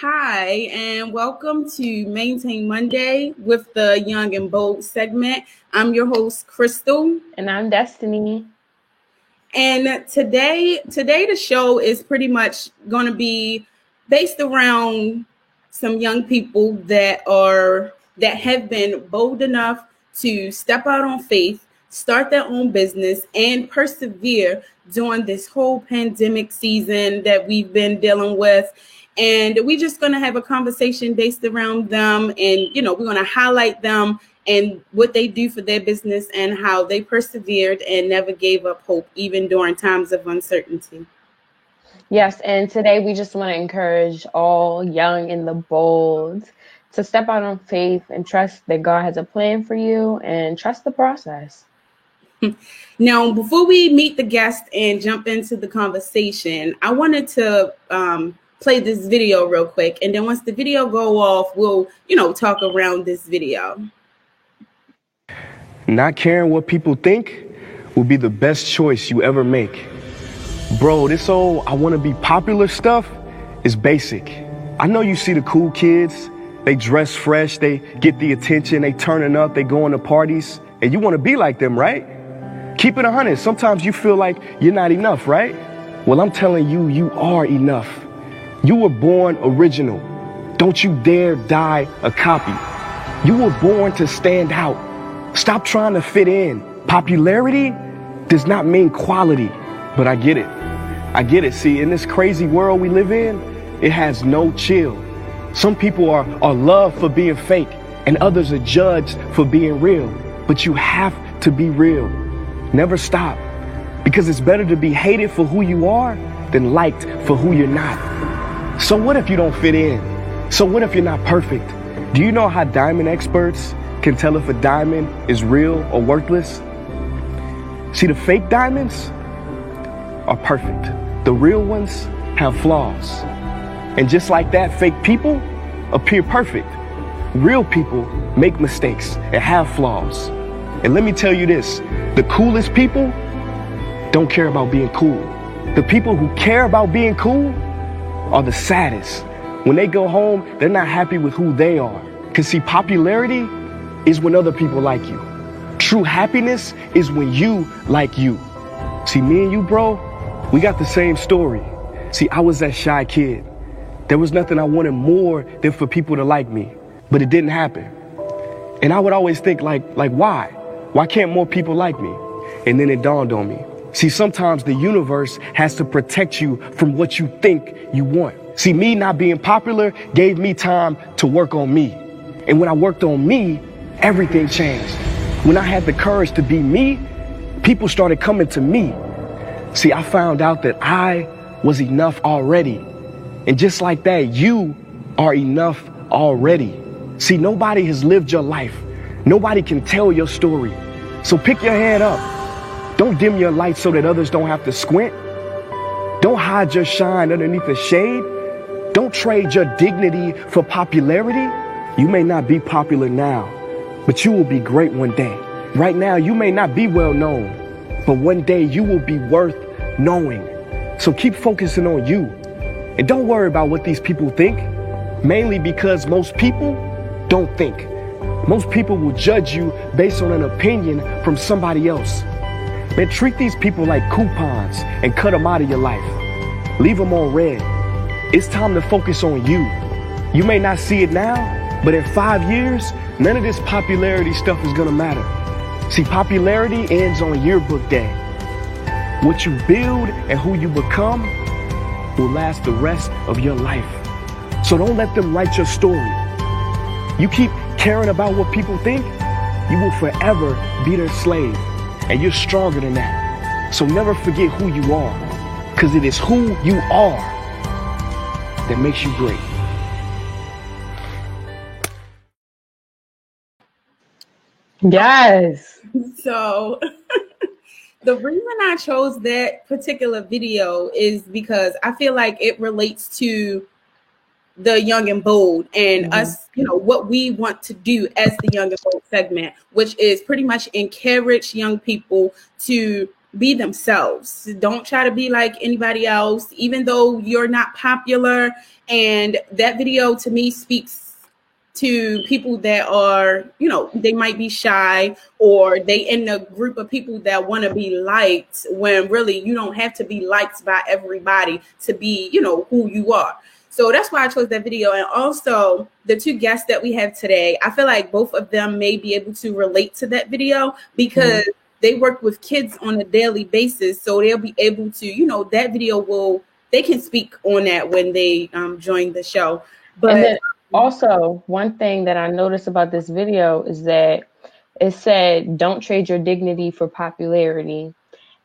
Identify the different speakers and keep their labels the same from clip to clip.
Speaker 1: Hi, and welcome to Maintain Monday with the Young and Bold segment. I'm your host, Crystal.
Speaker 2: And I'm Destiny.
Speaker 1: And today the show is pretty much going to be based around some young people that have been bold enough to step out on faith, start their own business, and persevere during this whole pandemic season that we've been dealing with. And we're just going to have a conversation based around them, and we're going to highlight them and what they do for their business and how they persevered and never gave up hope, even during times of uncertainty.
Speaker 2: Yes, and today we just want to encourage all young and the bold to step out on faith and trust that God has a plan for you and trust the process.
Speaker 1: Now, before we meet the guest and jump into the conversation, I wanted to play this video real quick. And then once the video go off, we'll, talk around this video.
Speaker 3: Not caring what people think will be the best choice you ever make. Bro, this whole I want to be popular stuff is basic. I know you see the cool kids, they dress fresh, they get the attention, they turning up, they going to parties, and you want to be like them, right? Keep it 100. Sometimes you feel like you're not enough, right? Well, I'm telling you, you are enough. You were born original. Don't you dare die a copy. You were born to stand out. Stop trying to fit in. Popularity does not mean quality, but I get it. I get it. See, in this crazy world we live in, it has no chill. Some people are loved for being fake and others are judged for being real. But you have to be real. Never stop. Because it's better to be hated for who you are than liked for who you're not. So what if you don't fit in? So what if you're not perfect? Do you know how diamond experts can tell if a diamond is real or worthless? See, the fake diamonds are perfect. The real ones have flaws. And just like that, fake people appear perfect. Real people make mistakes and have flaws. And let me tell you this, the coolest people don't care about being cool. The people who care about being cool are the saddest. When they go home, they're not happy with who they are. Because see, popularity is when other people like you. True happiness is when you like you. See, me and you, bro, we got the same story. See, I was that shy kid. There was nothing I wanted more than for people to like me, but it didn't happen. And I would always think like why? Why can't more people like me? And then it dawned on me. See, sometimes the universe has to protect you from what you think you want. See, me not being popular gave me time to work on me. And when I worked on me, everything changed. When I had the courage to be me, people started coming to me. See, I found out that I was enough already. And just like that, you are enough already. See, nobody has lived your life. Nobody can tell your story. So pick your head up. Don't dim your light so that others don't have to squint. Don't hide your shine underneath the shade. Don't trade your dignity for popularity. You may not be popular now, but you will be great one day. Right now, you may not be well known, but one day you will be worth knowing. So keep focusing on you. And don't worry about what these people think, mainly because most people don't think. Most people will judge you based on an opinion from somebody else. Man, treat these people like coupons and cut them out of your life. Leave them on red. It's time to focus on you. You may not see it now, but in 5 years, none of this popularity stuff is gonna matter. See, popularity ends on yearbook day. What you build and who you become will last the rest of your life. So don't let them write your story. You keep caring about what people think, you will forever be their slave. And you're stronger than that. So never forget who you are, because it is who you are that makes you great.
Speaker 2: Yes.
Speaker 1: So the reason I chose that particular video is because I feel like it relates to the Young and Bold and us, what we want to do as the Young and Bold segment, which is pretty much encourage young people to be themselves. Don't try to be like anybody else, even though you're not popular. And that video to me speaks to people that are, you know, they might be shy, or they in a group of people that want to be liked, when really you don't have to be liked by everybody to be, you know, who you are. So that's why I chose that video. And also the two guests that we have today, I feel like both of them may be able to relate to that video, because they work with kids on a daily basis. So they'll be able to, you know, that video they can speak on that when they join the show. But
Speaker 2: and then also, one thing that I noticed about this video is that it said, don't trade your dignity for popularity,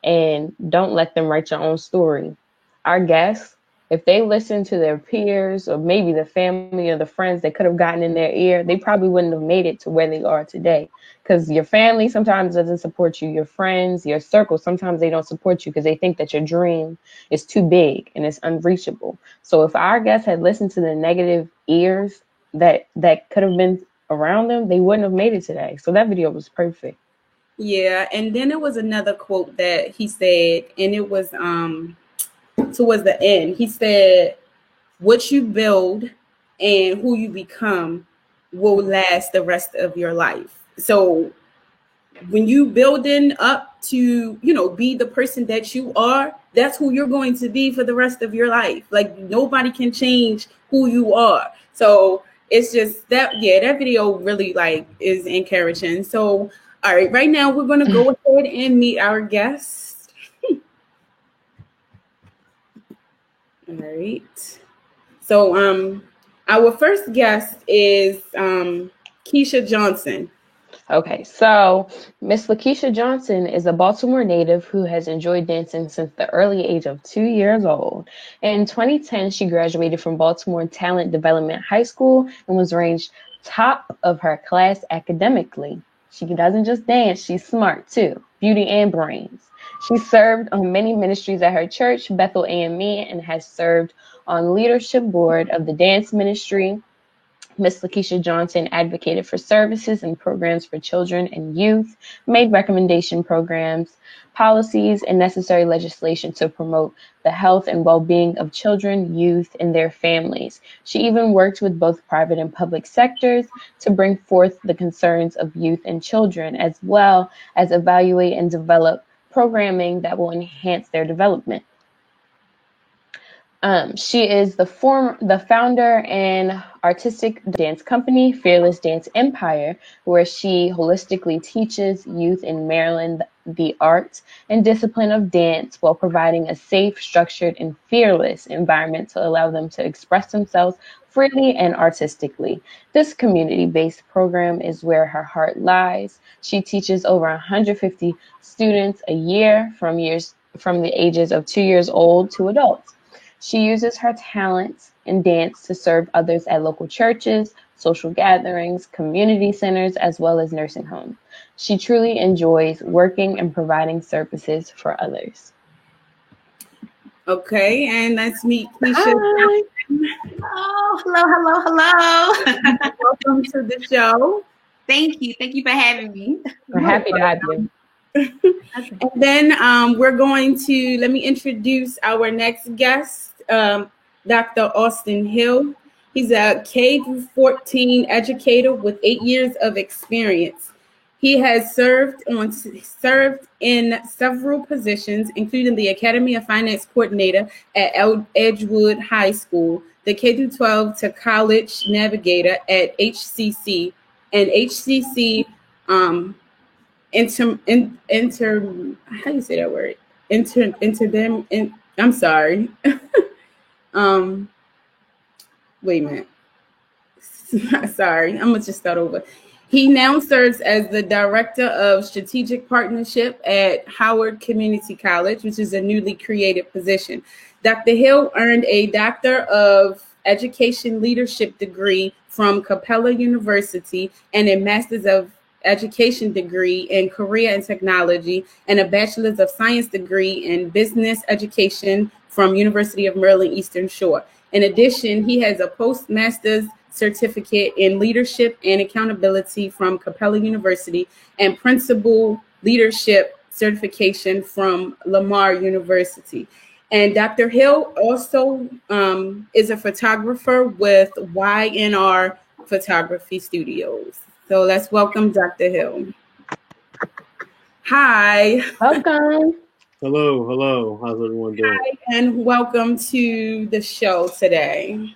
Speaker 2: and don't let them write your own story. Our guests, if they listen to their peers or maybe the family or the friends that could have gotten in their ear, they probably wouldn't have made it to where they are today. Because your family sometimes doesn't support you. Your friends, your circle, sometimes they don't support you because they think that your dream is too big and it's unreachable. So if our guests had listened to the negative ears that could have been around them, they wouldn't have made it today. So that video was perfect.
Speaker 1: Yeah, and then there was another quote that he said, and it was towards the end. He said, what you build and who you become will last the rest of your life. So when you building up to, you know, be the person that you are, that's who you're going to be for the rest of your life. Like, nobody can change who you are. So it's just that, yeah, that video really like is encouraging. So, all right, right now we're going to go ahead and meet our guest. All right. So our first guest is Keisha Johnson.
Speaker 2: Okay, so Miss Lakeisha Johnson is a Baltimore native who has enjoyed dancing since the early age of 2 years old. In 2010, she graduated from Baltimore Talent Development High School and was ranked top of her class academically. She doesn't just dance, she's smart too, beauty and brains. She served on many ministries at her church, Bethel AME, and has served on leadership board of the dance ministry. Ms. Lakeisha Johnson advocated for services and programs for children and youth, made recommendation programs, policies, and necessary legislation to promote the health and well-being of children, youth, and their families. She even worked with both private and public sectors to bring forth the concerns of youth and children, as well as evaluate and develop programming that will enhance their development. She is the founder and artistic dance company, Fearless Dance Empire, where she holistically teaches youth in Maryland the art and discipline of dance while providing a safe, structured, and fearless environment to allow them to express themselves freely and artistically. This community-based program is where her heart lies. She teaches over 150 students a year from the ages of 2 years old to adults. She uses her talents in dance to serve others at local churches, social gatherings, community centers, as well as nursing homes. She truly enjoys working and providing services for others.
Speaker 1: Okay, and let's meet Keisha.
Speaker 4: Hi. Oh, hello.
Speaker 1: Welcome to the show.
Speaker 4: Thank you for having me.
Speaker 2: We're happy to have you.
Speaker 1: And then we're going to, let me introduce our next guest, Dr. Austin Hill. He's a K-14 educator with 8 years of experience. He has served in several positions, including the Academy of Finance Coordinator at Edgewood High School, the K-12 to College Navigator at HCC, and HCC how do you say that word? I'm sorry. Wait a minute. Sorry, I'm gonna just start over. He now serves as the Director of Strategic Partnership at Howard Community College, which is a newly created position. Dr. Hill earned a Doctor of Education Leadership degree from Capella University and a Master's of Education degree in Career and Technology and a Bachelor's of Science degree in Business Education from University of Maryland Eastern Shore. In addition, he has a postmaster's certificate in leadership and accountability from Capella University and principal leadership certification from Lamar University. And Dr. Hill also is a photographer with YNR Photography Studios. So let's welcome Dr. Hill. Hi.
Speaker 2: Welcome.
Speaker 5: Hello. How's everyone doing?
Speaker 1: Hi, and welcome to the show today.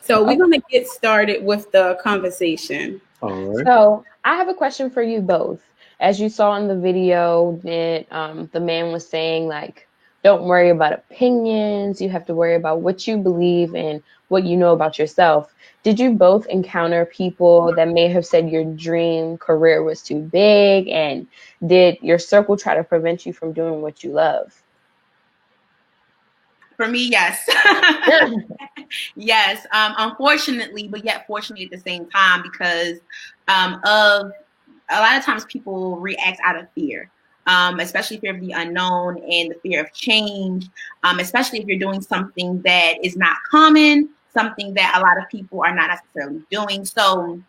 Speaker 1: So we're going to get started with the conversation.
Speaker 5: All right.
Speaker 2: So I have a question for you both. As you saw in the video, that the man was saying, like, don't worry about opinions. You have to worry about what you believe and what you know about yourself. Did you both encounter people that may have said your dream career was too big? And did your circle try to prevent you from doing what you love?
Speaker 4: For me, yes. Yes. Unfortunately, but yet fortunately at the same time, because of a lot of times people react out of fear. Especially fear of the unknown and the fear of change, especially if you're doing something that is not common, something that a lot of people are not necessarily doing. So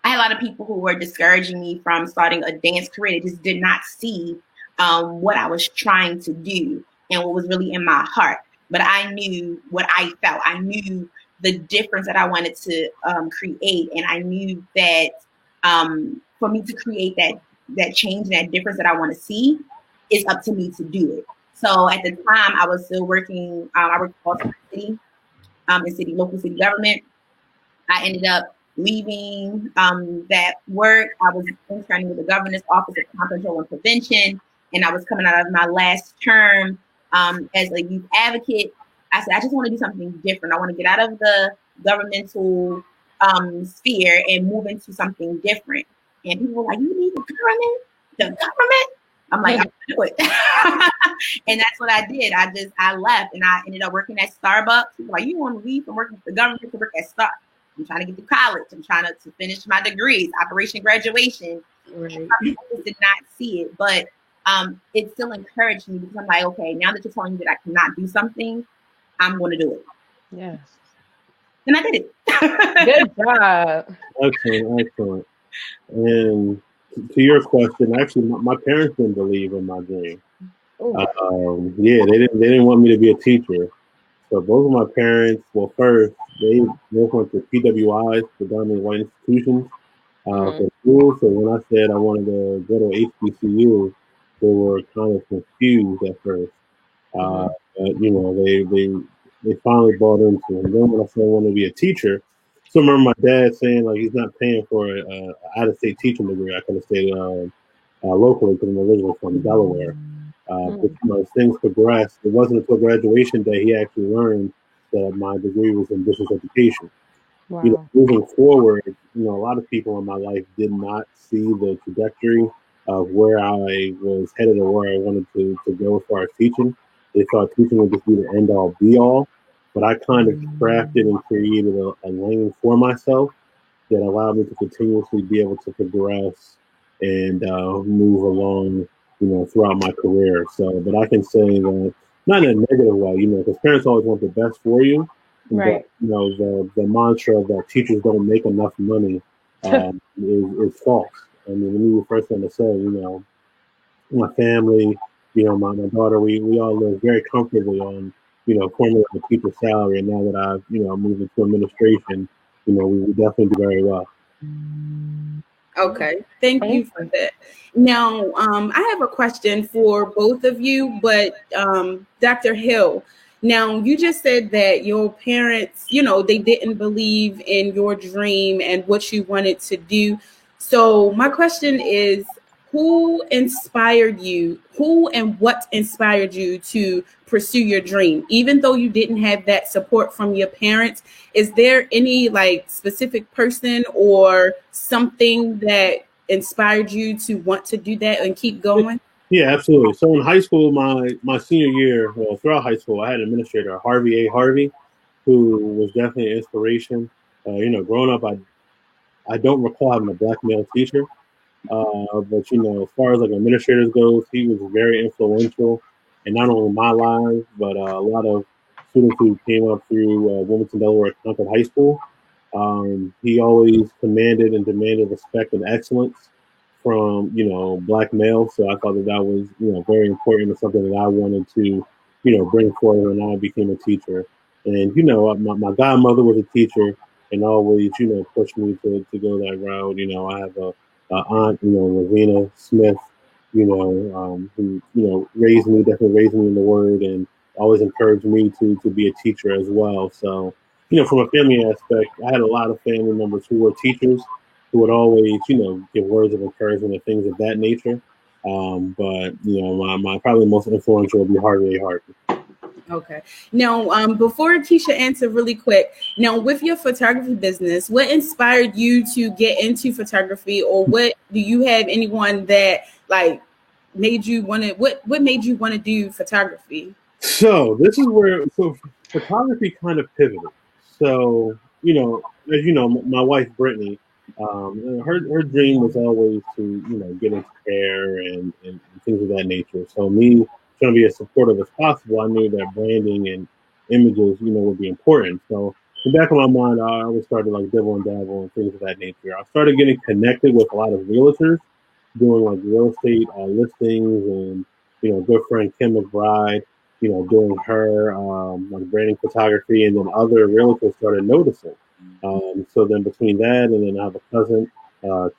Speaker 4: I had a lot of people who were discouraging me from starting a dance career. They just did not see what I was trying to do and what was really in my heart. But I knew what I felt. I knew the difference that I wanted to create. And I knew that for me to create that change and that difference that I want to see, it's up to me to do it. So at the time, I was still working. I worked for Baltimore City, local city government. I ended up leaving that work. I was interning with the governor's office of conflict control and prevention, and I was coming out of my last term as a youth advocate. I said, I just want to do something different. I want to get out of the governmental sphere and move into something different. And people were like, you need the government? The government? I'm like, I'm gonna do it. And that's what I did. I left and I ended up working at Starbucks. People were like, you want to leave from working for the government to work at Starbucks? I'm trying to get to college. I'm trying to finish my degrees, operation graduation. Right. People did not see it, but it still encouraged me because I'm like, okay, now that you're telling me that I cannot do something, I'm going to do it.
Speaker 2: Yes.
Speaker 4: And I did it.
Speaker 2: Good job.
Speaker 5: Excellent. And to your question, actually, my parents didn't believe in my dream. They didn't want me to be a teacher. So both of my parents, well, first they both went to PWIs, predominantly white institutions, for school. So when I said I wanted to go to HBCU, they were kind of confused at first. They finally bought into it. And then when I said I wanted to be a teacher, so I remember my dad saying like he's not paying for an out-of-state teaching degree. I could have stayed locally because I'm originally from Delaware. But as things progressed, it wasn't until graduation day he actually learned that my degree was in business education. Wow. Moving forward, a lot of people in my life did not see the trajectory of where I was headed or where I wanted to go as far as teaching. They thought teaching would just be the end-all, be-all. But I kind of crafted and created a lane for myself that allowed me to continuously be able to progress and move along, throughout my career. So, but I can say that not in a negative way, because parents always want the best for you.
Speaker 2: Right.
Speaker 5: But, the mantra that teachers don't make enough money is false. I mean, when you were first going to say, my family, my daughter, we all live very comfortably on, formerly a teacher's salary. And now that I've, moved into administration, we definitely do very well.
Speaker 1: Okay. Thank you for that. Now, I have a question for both of you, but Dr. Hill, now you just said that your parents, they didn't believe in your dream and what you wanted to do. So my question is, who and what inspired you to pursue your dream? Even though you didn't have that support from your parents, is there any specific person or something that inspired you to want to do that and keep going?
Speaker 5: Yeah, absolutely. So in high school, my senior year, throughout high school, I had an administrator, Harvey A. Harvey, who was definitely an inspiration. Growing up, I don't recall having a black male teacher. But as far as administrators goes, he was very influential in not only my life, but a lot of students who came up through Wilmington, Delaware, Concord High School. He always commanded and demanded respect and excellence from, Black males. So I thought that was, very important and something that I wanted to, bring forward when I became a teacher. And, my godmother was a teacher and always, pushed me to go that route. I have a aunt, Lavina Smith, who, definitely raised me in the word and always encouraged me to be a teacher as well. So, from a family aspect, I had a lot of family members who were teachers who would always, give words of encouragement and things of that nature. But, my probably most influential would be Harvey Hart.
Speaker 1: Okay. Now, before Keisha answer really quick, now with your photography business, what inspired you to get into photography, or what do you have anyone that like made you want to, what made you want to do photography?
Speaker 5: So this is where, photography kind of pivoted. So, as you know, my wife, Brittany, her dream was always to, get into hair and things of that nature. So me trying to be as supportive as possible, I knew that branding and images, would be important. So in the back of my mind, I always started like dibble and dabble and things of that nature. I started getting connected with a lot of realtors, doing like real estate listings, and good friend Kim McBride, doing her like branding photography, and then other realtors started noticing. So then between that, and then I have a cousin,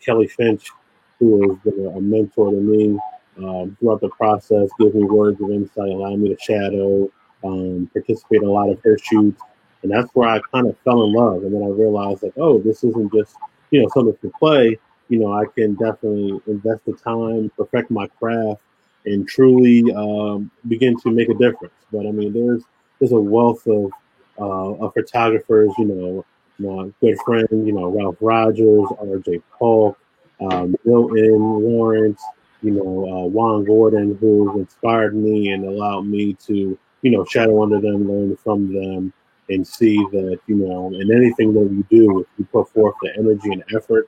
Speaker 5: Kelly Finch, who has been a mentor to me throughout the process, gives me words of insight, allow me to shadow, participate in a lot of her shoots. And that's where I kind of fell in love. And then I realized like, oh, this isn't just, something to play. I can definitely invest the time, perfect my craft, and truly begin to make a difference. But I mean, there's a wealth of photographers, my good friend, Ralph Rogers, R.J. Polk, Milton Lawrence, Juan Gordon, who inspired me and allowed me to, shadow under them, learn from them, and see that, in anything that you do, if you put forth the energy and effort,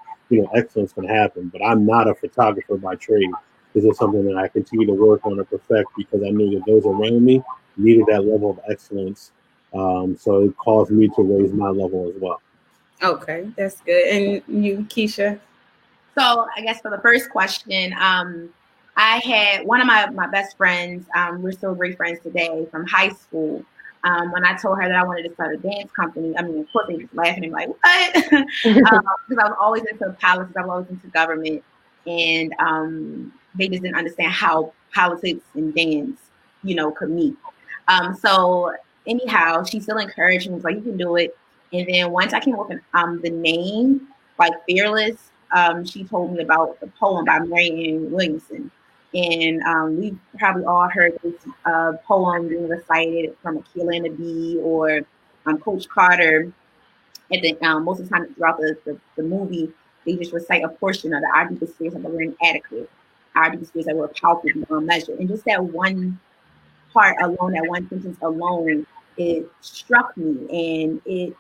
Speaker 5: excellence can happen. But I'm not a photographer by trade. This is something that I continue to work on and perfect because I knew that those around me needed that level of excellence. So it caused me to raise my level as well.
Speaker 1: Okay, that's good. And you, Keisha?
Speaker 4: So I guess for the first question, I had one of my best friends, we're still great friends today, from high school. When I told her that I wanted to start a dance company, I mean, of course they were just laughing and like, what? Because I was always into politics, I was always into government, and they just didn't understand how politics and dance, could meet. So anyhow, she still encouraged me, was like, you can do it. And then once I came up with the name, like Fearless, she told me about the poem by Marianne Williamson. And we probably all heard this poem being recited from Akeelah and the Bee, or Coach Carter. At the most of the time throughout the movie, they just recite a portion of the our deepest fears that were inadequate, our deepest fears that were powerful beyond measure. And just that one part alone, that one sentence alone, it struck me and it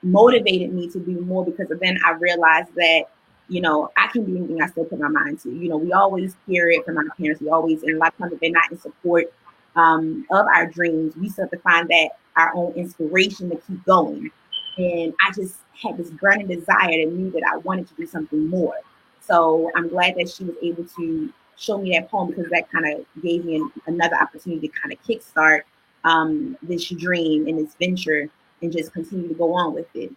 Speaker 4: motivated me to do more, because then I realized that, I can do anything I still put my mind to. We always hear it from our parents. We always, and a lot of times if they're not in support of our dreams, we still have to find that our own inspiration to keep going. And I just had this burning desire that knew that I wanted to do something more. So I'm glad that she was able to show me that poem, because that kind of gave me another opportunity to kind of kickstart this dream and this venture and just continue to go on with it.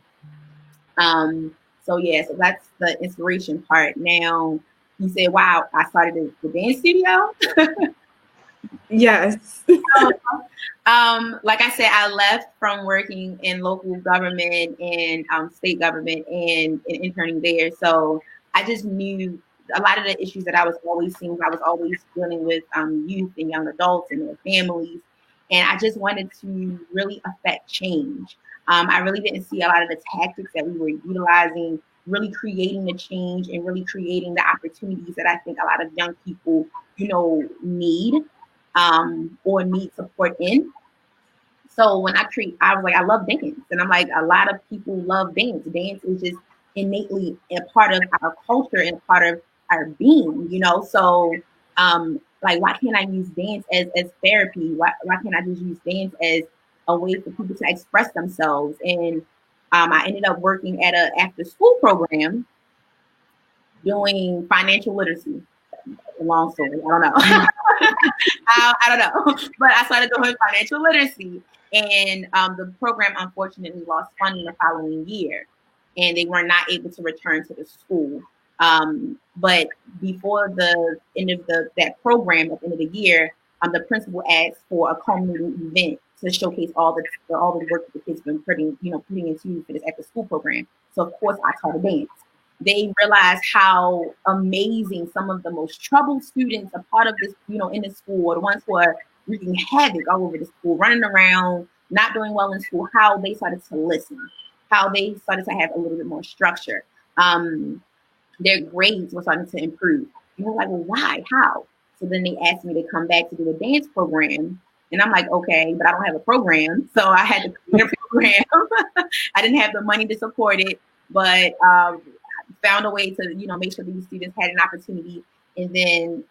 Speaker 4: So that's the inspiration part. Now, you said, wow, I started the dance studio.
Speaker 1: Yes.
Speaker 4: Like I said, I left from working in local government and state government and interning there. So I just knew a lot of the issues that I was always seeing. I was always dealing with youth and young adults and their families. And I just wanted to really affect change. I really didn't see a lot of the tactics that we were utilizing, really creating the change and really creating the opportunities that I think a lot of young people, need or need support in. So when I was like, I love dance. And I'm like, a lot of people love dance. Dance is just innately a part of our culture and a part of our being, So like, why can't I use dance as therapy? Why can't I just use dance as a way for people to express themselves? And I ended up working at an after school program doing financial literacy. Long story, I don't know. I don't know, but I started doing financial literacy, and the program unfortunately lost funding the following year, and they were not able to return to the school. But before the end of that program, at the end of the year, the principal asked for a culminating event to showcase all the work that the kids been putting into for this after school program. So of course I taught a dance. They realized how amazing some of the most troubled students a part of this, in the school, or the ones who are wreaking havoc all over the school, running around, not doing well in school, how they started to listen, how they started to have a little bit more structure. Their grades were starting to improve. And they're like, well, why? How? So then they asked me to come back to do a dance program. And I'm like, okay, but I don't have a program. So I had to create a program. I didn't have the money to support it, but found a way to, make sure these students had an opportunity. And then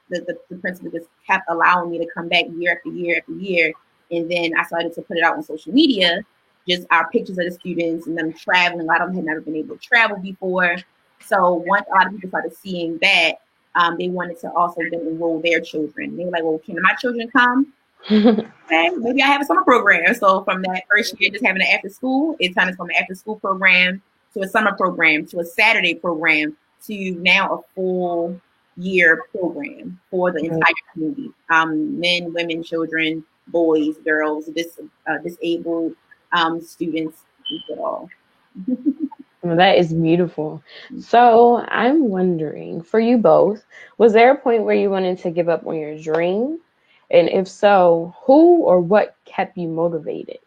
Speaker 4: the principal just kept allowing me to come back year after year after year. And then I started to put it out on social media, just our pictures of the students and them traveling. A lot of them had never been able to travel before. So once a lot of people started seeing that, they wanted to also then enroll their children. They were like, well, can my children come? Okay, maybe I have a summer program. So from that first year, just having an after school, it turned from an after school program to a summer program to a Saturday program to now a full year program for the entire community. Men, women, children, boys, girls, disabled students, it all.
Speaker 2: Well, that is beautiful. So I'm wondering, for you both, was there a point where you wanted to give up on your dream? And if so, who or what kept you motivated?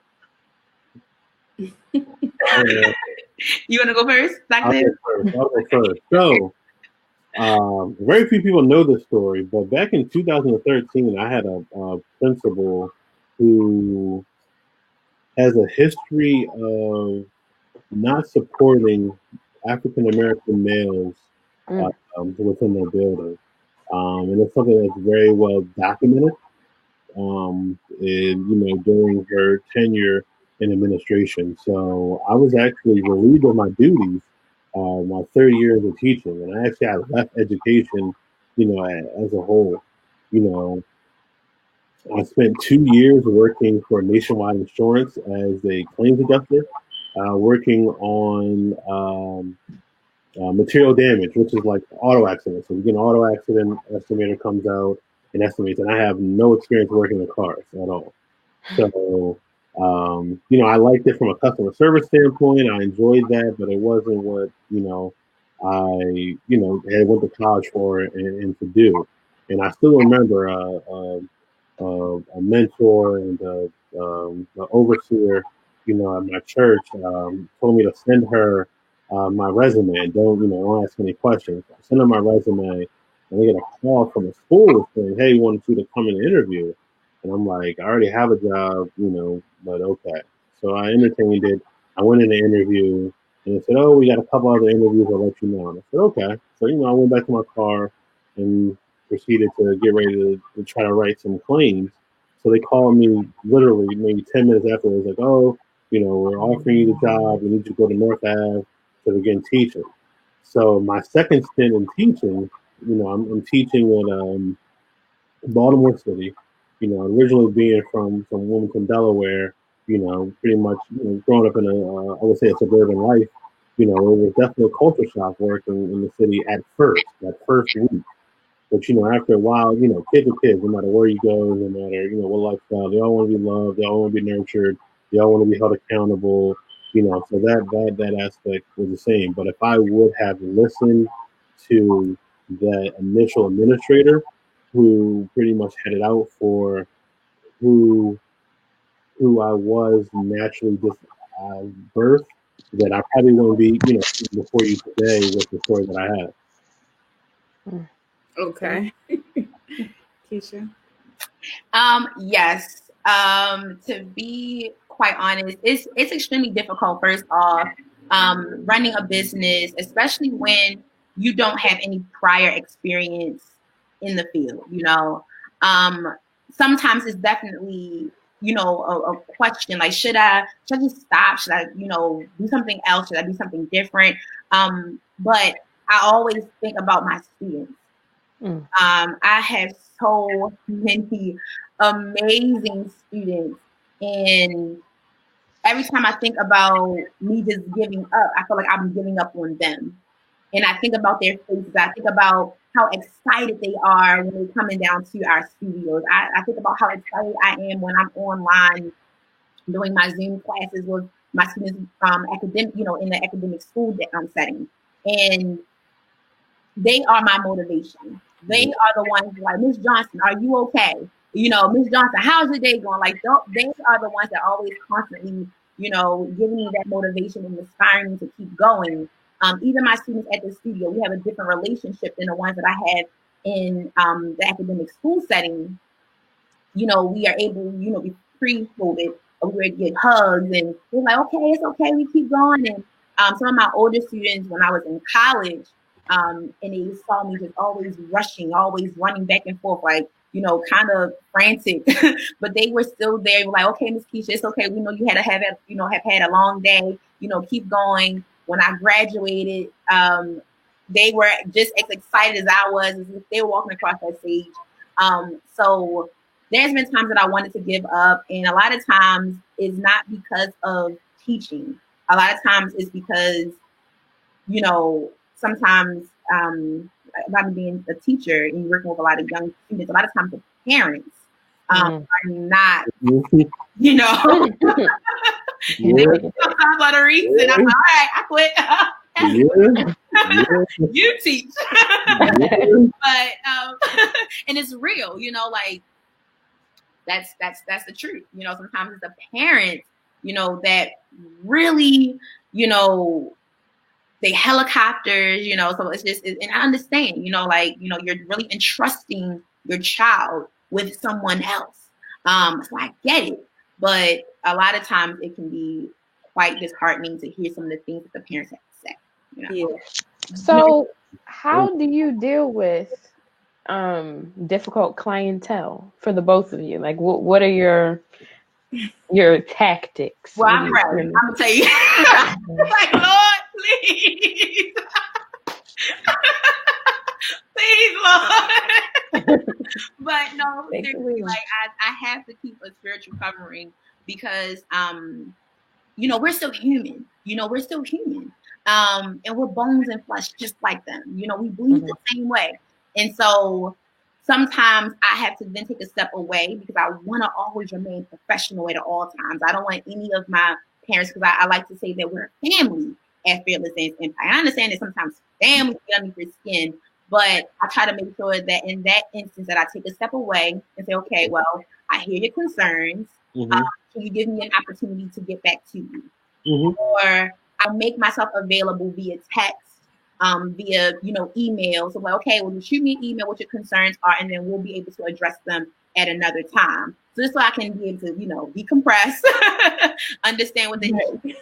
Speaker 4: You want to go first?
Speaker 5: I'll go first. So, very few people know this story, but back in 2013, I had a principal who has a history of not supporting African American males within their building, and it's something that's very well documented. During her tenure in administration, so I was actually relieved of my duties my third year as a teaching, and I left education, as a whole. I spent 2 years working for Nationwide Insurance as a claims adjuster, working on material damage, which is like auto accidents. So you get an auto accident, estimator comes out and estimates, and I have no experience working with cars at all. So, I liked it from a customer service standpoint. I enjoyed that, but it wasn't what, I, had went to college for and to do. And I still remember a mentor and the overseer, at my church, told me to send her my resume and don't ask any questions. I sent her my resume, and I get a call from the school saying, hey, we wanted you to come in and interview. And I'm like, I already have a job, but okay. So I entertained it. I went in the interview, and they said, oh, we got a couple other interviews, I'll let you know. And I said, okay. So, I went back to my car and proceeded to get ready to try to write some claims. So they called me literally maybe 10 minutes afterwards, like, oh, we're offering you the job. We need you to go to North Ave to begin teaching. So my second stint in teaching, I'm teaching at Baltimore City, originally being from Wilmington, Delaware, pretty much growing up in I would say a suburban life, it was definitely a culture shock working in the city at first week. But, after a while, kids are kids, no matter where you go, no matter, what lifestyle, they all want to be loved, they all want to be nurtured, they all want to be held accountable, so that aspect was the same. But if I would have listened to the initial administrator who pretty much had it out for who I was naturally just birth, then I probably wouldn't be, before you today with the story that I have.
Speaker 1: Okay. Keisha?
Speaker 4: Yes. To be quite honest, it's extremely difficult, first off, running a business, especially when you don't have any prior experience in the field, sometimes it's definitely, a question like, should I just stop? Should I, do something else? Should I do something different? But I always think about my students. I have so many amazing students, and every time I think about me just giving up, I feel like I'm giving up on them. And I think about their faces. I think about how excited they are when they're coming down to our studios. I think about how excited I am when I'm online doing my Zoom classes with my students, academic, in the academic school setting. And they are my motivation. They are the ones like, Miss Johnson, are you okay? Miss Johnson, how's your day going? Like, they are the ones that always constantly, giving me that motivation and inspiring me to keep going. Even my students at the studio, we have a different relationship than the ones that I had in the academic school setting. We are able, we pre-COVID, we would get hugs and we're like, okay, it's okay, we keep going. And some of my older students, when I was in college, and they saw me just always rushing, always running back and forth, like, kind of frantic, but they were still there. They were like, okay, Miss Keisha, it's okay. We know you have had a long day, keep going. When I graduated, they were just as excited as I was, as if they were walking across that stage. So there's been times that I wanted to give up, and a lot of times it's not because of teaching. A lot of times it's because, sometimes about being a teacher and working with a lot of young students, a lot of times the parents are not, they sometimes let her read, and I'm like, all right, I quit. You teach. But and it's real, like that's the truth. Sometimes it's the parents, that really, they helicopters, so it's just, and I understand, you're really entrusting your child with someone else. So I get it, but a lot of times it can be quite disheartening to hear some of the things that the parents have to say.
Speaker 2: Yeah. So how do you deal with difficult clientele for the both of you? Like, what are your tactics?
Speaker 4: Well, I'm ready. I'm gonna tell you. Like, Lord, please, please, Lord. But no, seriously, like I have to keep a spiritual covering because we're still human. We're still human. And we're bones and flesh just like them. We bleed the same way. And so sometimes I have to then take a step away because I want to always remain professional at all times. I don't want any of my parents, because I like to say that we're a family at Fearless Dance Empire. I understand that sometimes family get under your skin, but I try to make sure that in that instance that I take a step away and say, okay, well, I hear your concerns. Can you give me an opportunity to get back to you? Or I'll make myself available via text, via, email. So like, okay, well, you shoot me an email what your concerns are, and then we'll be able to address them at another time. So just so I can be able to, decompress, understand what they need,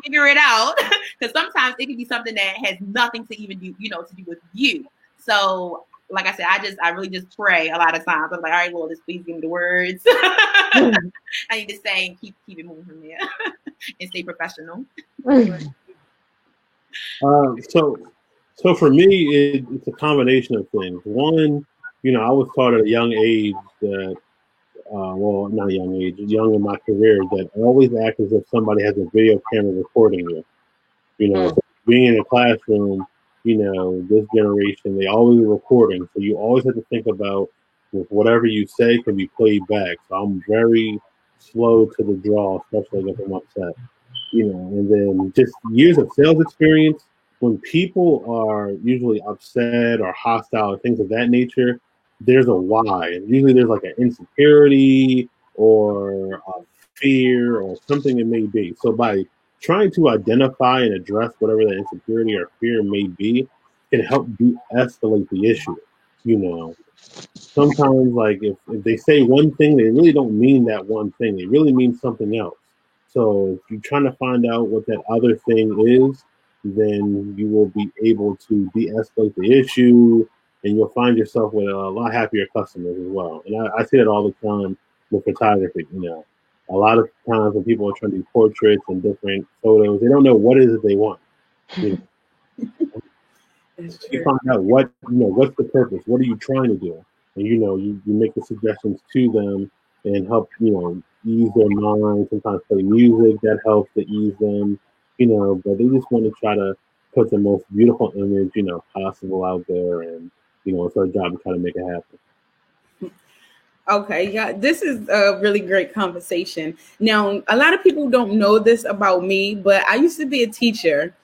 Speaker 4: figure it out. Because sometimes it can be something that has nothing to even do, to do with you. So like I said, I really just pray a lot of times. I'm like, all right, Lord, just please give me the words I need to say and keep it moving from there and stay professional.
Speaker 5: So for me, it's a combination of things. One, I was taught at a young age that, not a young age, young in my career, that I always act as if somebody has a video camera recording you. So being in a classroom, this generation, they always are recording. So you always have to think about if whatever you say can be played back. So I'm very slow to the draw, especially if I'm upset. And then just years of sales experience, when people are usually upset or hostile or things of that nature, there's a why. And usually there's like an insecurity or a fear or something it may be. So by trying to identify and address whatever that insecurity or fear may be, can help de-escalate the issue. Sometimes like if they say one thing, they really don't mean that one thing. They really mean something else. So if you're trying to find out what that other thing is, then you will be able to de-escalate the issue, and you'll find yourself with a lot happier customers as well. And I see that all the time with photography. A lot of times when people are trying to do portraits and different photos, they don't know what it is that they want. You find out what's the purpose, what are you trying to do, and you make the suggestions to them and help ease their mind. Sometimes play music that helps to ease them, but they just want to try to put the most beautiful image possible out there, and it's our job to try to make it happen.
Speaker 1: Okay, yeah, this is a really great conversation. Now, a lot of people don't know this about me, but I used to be a teacher.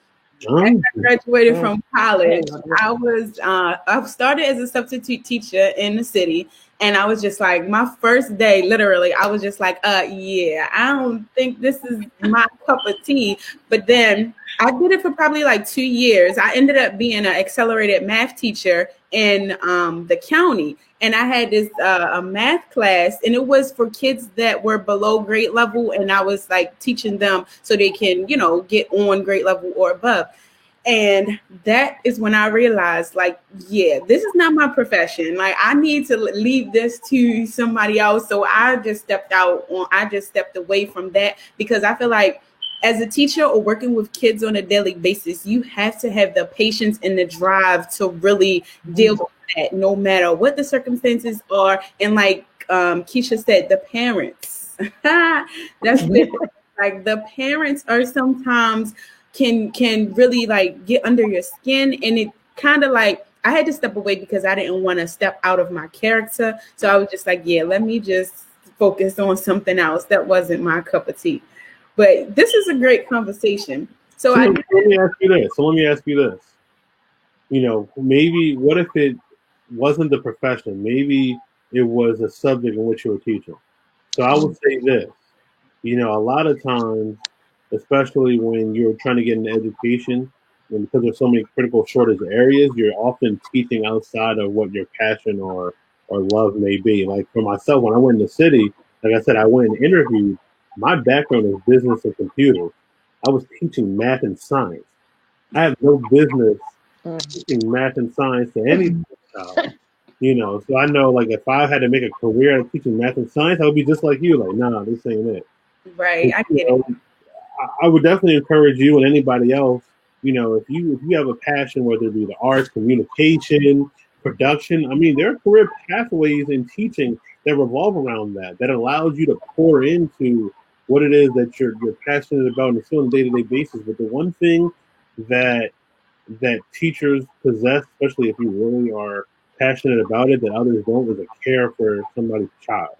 Speaker 1: I graduated from college. I started as a substitute teacher in the city, and I was just like, my first day, literally, I was just like, yeah, I don't think this is my cup of tea. But then I did it for probably like 2 years. I ended up being an accelerated math teacher in the county. And I had this a math class, and it was for kids that were below grade level. And I was like teaching them so they can, get on grade level or above. And that is when I realized, like, yeah, this is not my profession. Like, I need to leave this to somebody else. So I just stepped away from that, because I feel like as a teacher or working with kids on a daily basis, you have to have the patience and the drive to really deal with that, no matter what the circumstances are. And like Keisha said, the parents, that's like the parents are sometimes can really like get under your skin, and it kind of like I had to step away because I didn't want to step out of my character. So I was just like, yeah, let me just focus on something else. That wasn't my cup of tea. But this is a great conversation.
Speaker 5: Let me ask you this. Maybe what if it wasn't the profession? Maybe it was a subject in which you were teaching. So I would say this. A lot of times, especially when you're trying to get into education, and because there's so many critical shortage areas, you're often teaching outside of what your passion or love may be. Like for myself, when I went in the city, like I said, I went and interviewed. My background is business and computers. I was teaching math and science. I have no business teaching math and science to any child. So I know, like, if I had to make a career out of teaching math and science, I would be just like you, like, no, this ain't it.
Speaker 1: Right, I get it.
Speaker 5: I would definitely encourage you and anybody else, if you have a passion, whether it be the arts, communication, production, I mean, there are career pathways in teaching that revolve around that allows you to pour into what it is that you're passionate about and still on a day-to-day basis. But the one thing that teachers possess, especially if you really are passionate about it, that others don't, is a care for somebody's child.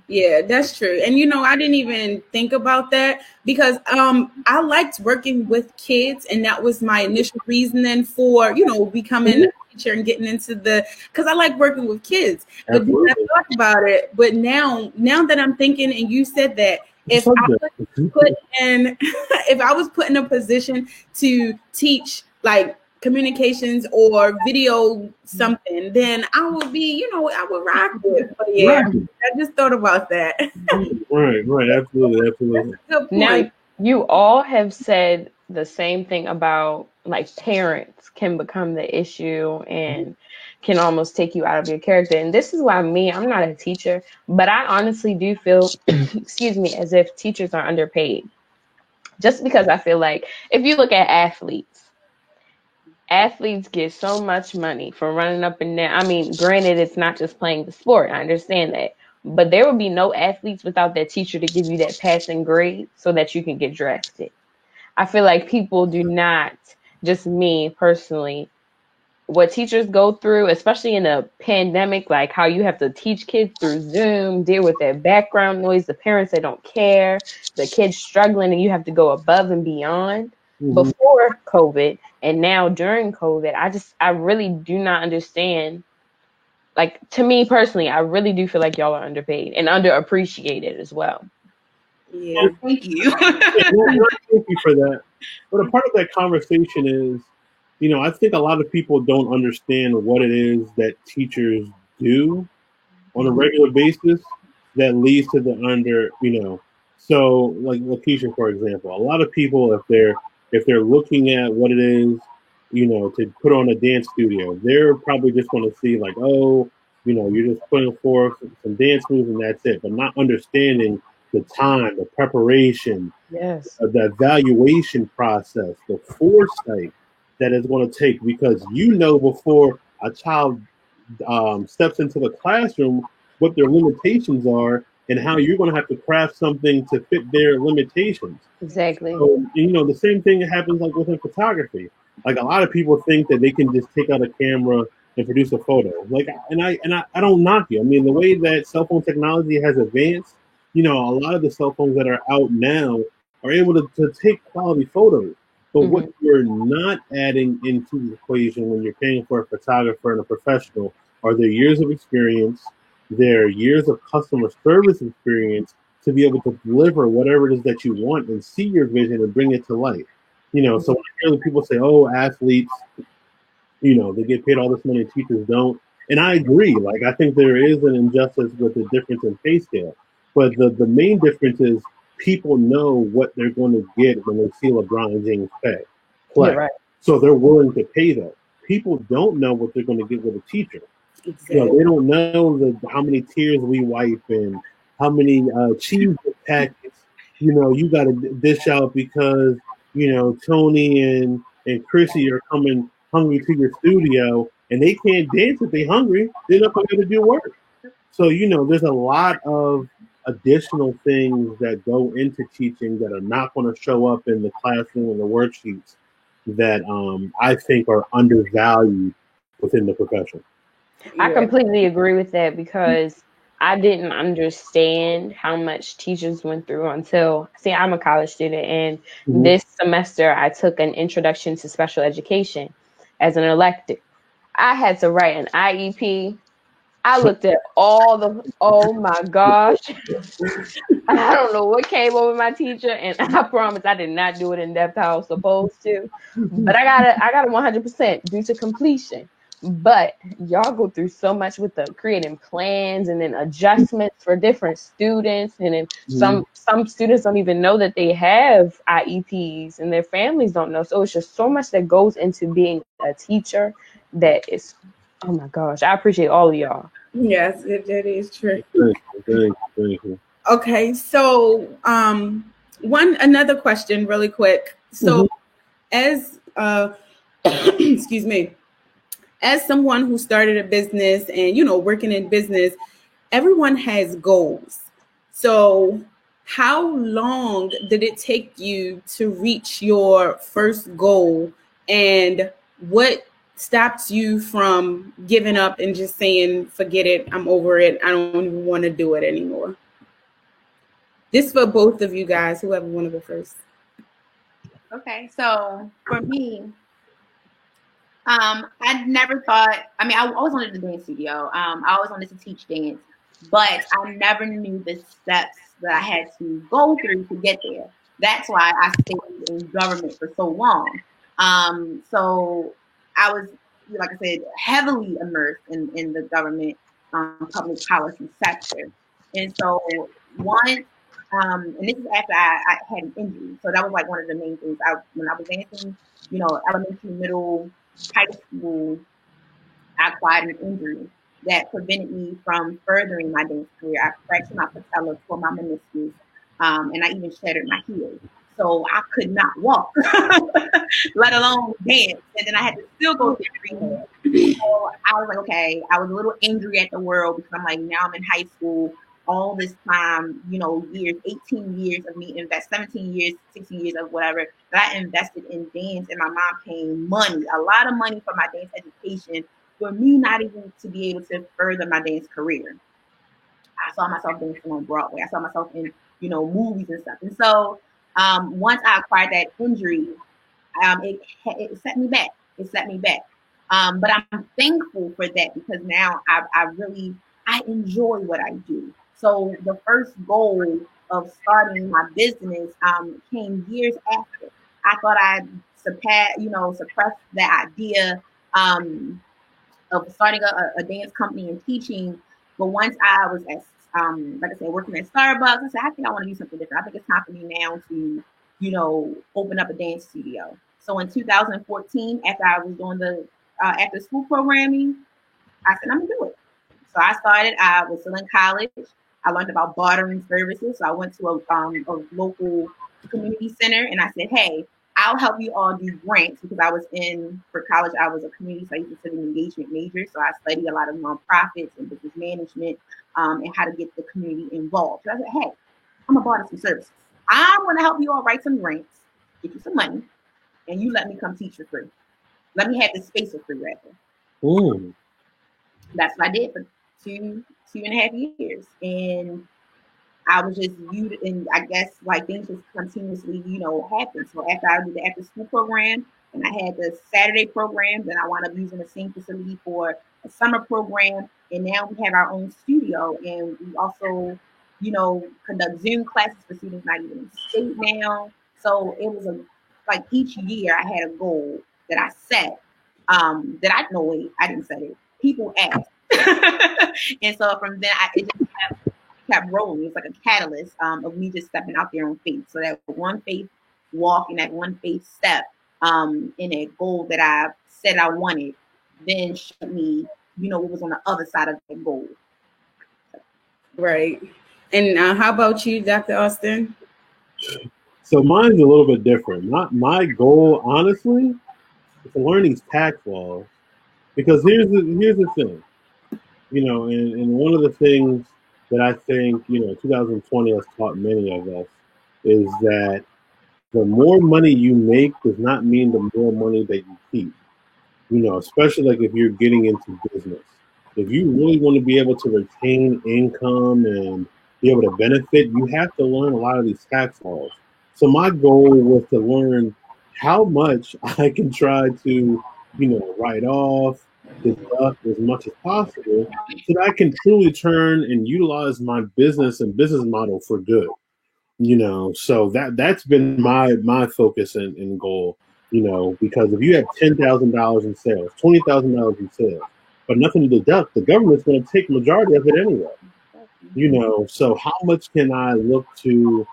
Speaker 1: Yeah, that's true. And I didn't even think about that because I liked working with kids, and that was my initial reasoning for becoming a teacher and getting into because I like working with kids. But then I thought about it. But now that I'm thinking, and you said that, if I was put in a position to teach like communications or video something, then I would be, I would rock it. But yeah, right. I just thought about that.
Speaker 5: Right, absolutely.
Speaker 2: Now, you all have said the same thing about like parents can become the issue and can almost take you out of your character. And this is why I'm not a teacher, but I honestly do feel, as if teachers are underpaid. Just because I feel like if you look at athletes get so much money for running up and down. I mean, granted, it's not just playing the sport. I understand that. But there would be no athletes without that teacher to give you that passing grade so that you can get drafted. I feel like people do not, just me personally, what teachers go through, especially in a pandemic, like how you have to teach kids through Zoom, deal with that background noise, the parents that don't care, the kids struggling, and you have to go above and beyond. Before COVID and now during COVID, I really do not understand. Like, to me personally, I really do feel like y'all are underpaid and underappreciated as well.
Speaker 1: Yeah,
Speaker 4: thank you.
Speaker 5: Thank you for that. But a part of that conversation is, I think a lot of people don't understand what it is that teachers do on a regular basis that leads to the So, like Lakeisha, for example, a lot of people, if they're looking at what it is, to put on a dance studio, they're probably just going to see like, oh, you're just putting forth some dance moves and that's it, but not understanding the time, the preparation,
Speaker 2: yes,
Speaker 5: the evaluation process, the foresight that it's going to take, because before a child steps into the classroom what their limitations are and how you're going to have to craft something to fit their limitations.
Speaker 2: Exactly.
Speaker 5: So, the same thing happens like within photography. Like a lot of people think that they can just take out a camera and produce a photo. I don't knock you. I mean, the way that cell phone technology has advanced, a lot of the cell phones that are out now are able to take quality photos. But what you're not adding into the equation when you're paying for a photographer and a professional are their years of experience, their years of customer service experience to be able to deliver whatever it is that you want and see your vision and bring it to life. So when I hear people say, oh, athletes, they get paid all this money, teachers don't. And I agree. Like, I think there is an injustice with the difference in pay scale. But the main difference is people know what they're going to get when they see LeBron James play.
Speaker 2: Yeah, right.
Speaker 5: So they're willing to pay that. People don't know what they're going to get with a teacher. Exactly. They don't know how many tears we wipe and how many cheese packets, you got to dish out because, Tony and Chrissy are coming hungry to your studio and they can't dance if they're hungry. They're not going to be able to do work. So, there's a lot of additional things that go into teaching that are not going to show up in the classroom and the worksheets that I think are undervalued within the profession.
Speaker 2: I completely agree with that because I didn't understand how much teachers went through until, I'm a college student, and this semester I took an introduction to special education as an elective. I had to write an IEP. I looked at oh my gosh. I don't know what came over my teacher, and I promise I did not do it in depth how I was supposed to. But I got a 100% due to completion. But y'all go through so much with the creating plans and then adjustments for different students. And then some students don't even know that they have IEPs and their families don't know. So it's just so much that goes into being a teacher that is, oh my gosh, I appreciate all of y'all.
Speaker 1: Yes, that is true.
Speaker 5: Thank you.
Speaker 1: Okay, so another question really quick. So as excuse me, as someone who started a business and working in business, everyone has goals. So how long did it take you to reach your first goal, and what stops you from giving up and just saying, forget it, I'm over it, I don't even want to do it anymore? This for both of you guys, whoever want to go first.
Speaker 4: Okay, so for me, I never thought, I always wanted to dance studio. I always wanted to teach dance, but I never knew the steps that I had to go through to get there. That's why I stayed in government for so long. So I was, like I said, heavily immersed in the government public policy sector. And so once, and this is after I had an injury. So that was like one of the main things. When I was dancing, elementary, middle, high school, I acquired an injury that prevented me from furthering my dance career. I fractured my patella, tore my meniscus, and I even shattered my heel. So I could not walk, let alone dance. And then I had to still go to rehab. So I was like, okay, I was a little angry at the world because I'm like, now I'm in high school. All this time, years, 18 years of me 17 years, 16 years of whatever that I invested in dance, and my mom paying money, a lot of money for my dance education, for me not even to be able to further my dance career. I saw myself dancing on Broadway. I saw myself in, movies and stuff. And so once I acquired that injury, it set me back. It set me back. But I'm thankful for that because now I enjoy what I do. So the first goal of starting my business came years after. I thought I'd suppress the idea of starting a dance company and teaching. But once I was like I said, working at Starbucks, I said, I think I want to do something different. I think it's time for me now to, open up a dance studio. So in 2014, after I was doing the after school programming, I said, I'm gonna do it. So I started. I was still in college. I learned about bartering services. So I went to a local community center and I said, hey, I'll help you all do grants because for college, I was a community studies and civic engagement major. So I study a lot of nonprofits and business management and how to get the community involved. So I said, hey, I'm a part of some services. I'm going to help you all write some grants, get you some money, and you let me come teach for free. Let me have this space for free, rather.
Speaker 5: Ooh.
Speaker 4: That's what I did for two and a half years. And I was just viewed, and I guess like things just continuously, happen. So after I did the after school program, and I had the Saturday program, then I wound up using the same facility for a summer program, and now we have our own studio, and we also, conduct Zoom classes for students not even in state now. So it was like each year I had a goal that I set. That I didn't set it. People asked, and so from then it just kept rolling. It was like a catalyst of me just stepping out there on faith. So that one faith walk and that one faith step in a goal that I said I wanted, then showed me, what was on the other side of that goal.
Speaker 1: Right. And how about you, Dr. Austin?
Speaker 5: So mine's a little bit different. My goal, honestly, is to learn these tax laws. Because here's the thing, and one of the things that I think, 2020 has taught many of us is that the more money you make does not mean the more money that you keep, especially like if you're getting into business. If you really want to be able to retain income and be able to benefit, you have to learn a lot of these tax laws. So my goal was to learn how much I can try to, write off, deduct as much as possible so that I can truly turn and utilize my business and business model for good. So that's been my focus and goal, because if you have $10,000 in sales, $20,000 in sales, but nothing to deduct, the government's going to take majority of it anyway. So how much can I look to,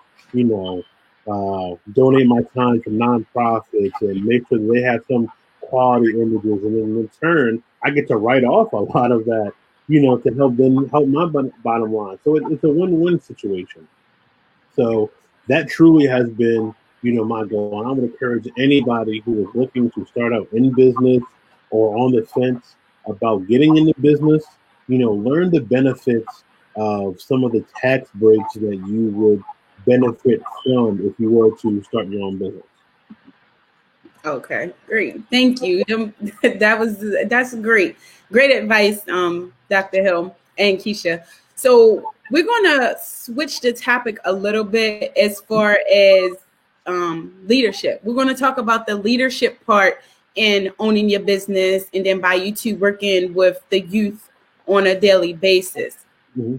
Speaker 5: donate my time to nonprofits and make sure they have some quality images, and then in turn, I get to write off a lot of that, to help my bottom line. So it's a win-win situation. So that truly has been, my goal. And I would encourage anybody who is looking to start out in business or on the fence about getting into business, learn the benefits of some of the tax breaks that you would benefit from if you were to start your own business.
Speaker 1: Okay, great. Thank you. That's great. Great advice, Dr. Hill and Keisha. So we're going to switch the topic a little bit as far as leadership. We're going to talk about the leadership part in owning your business, and then by you two working with the youth on a daily basis.
Speaker 5: Mm-hmm.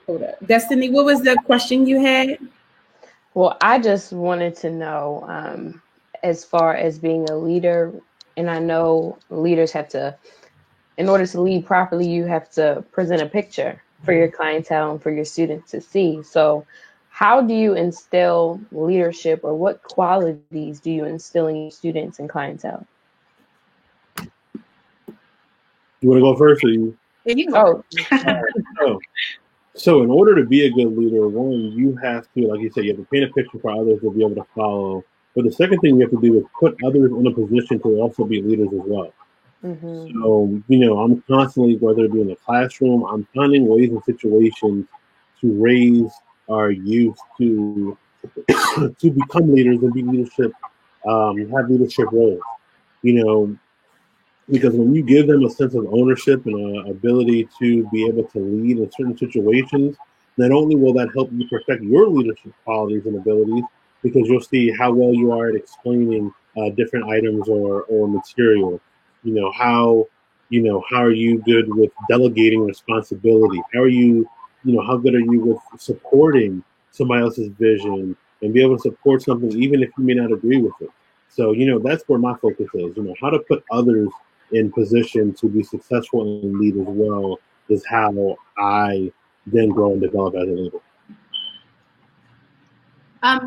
Speaker 1: Hold up. Destiny, what was the question you had?
Speaker 2: Well, I just wanted to know, as far as being a leader, and I know leaders have to, in order to lead properly, you have to present a picture for your clientele and for your students to see. So how do you instill leadership, or what qualities do you instill in your students and clientele?
Speaker 5: You want to go first, or you?
Speaker 4: Yeah, you can go.
Speaker 5: So in order to be a good leader, one, you have to, like you said, you have to paint a picture for others to be able to follow. But the second thing you have to do is put others in a position to also be leaders as well. Mm-hmm. So, I'm constantly, whether it be in the classroom, I'm finding ways and situations to raise our youth to to become leaders and be leadership, have leadership roles. Because when you give them a sense of ownership and an ability to be able to lead in certain situations, not only will that help you perfect your leadership qualities and abilities, because you'll see how well you are at explaining different items or material. How are you good with delegating responsibility? How are you, how good are you with supporting somebody else's vision and be able to support something even if you may not agree with it? So, that's where my focus is, how to put others in position to be successful and lead as well is how I then grow and develop as a leader.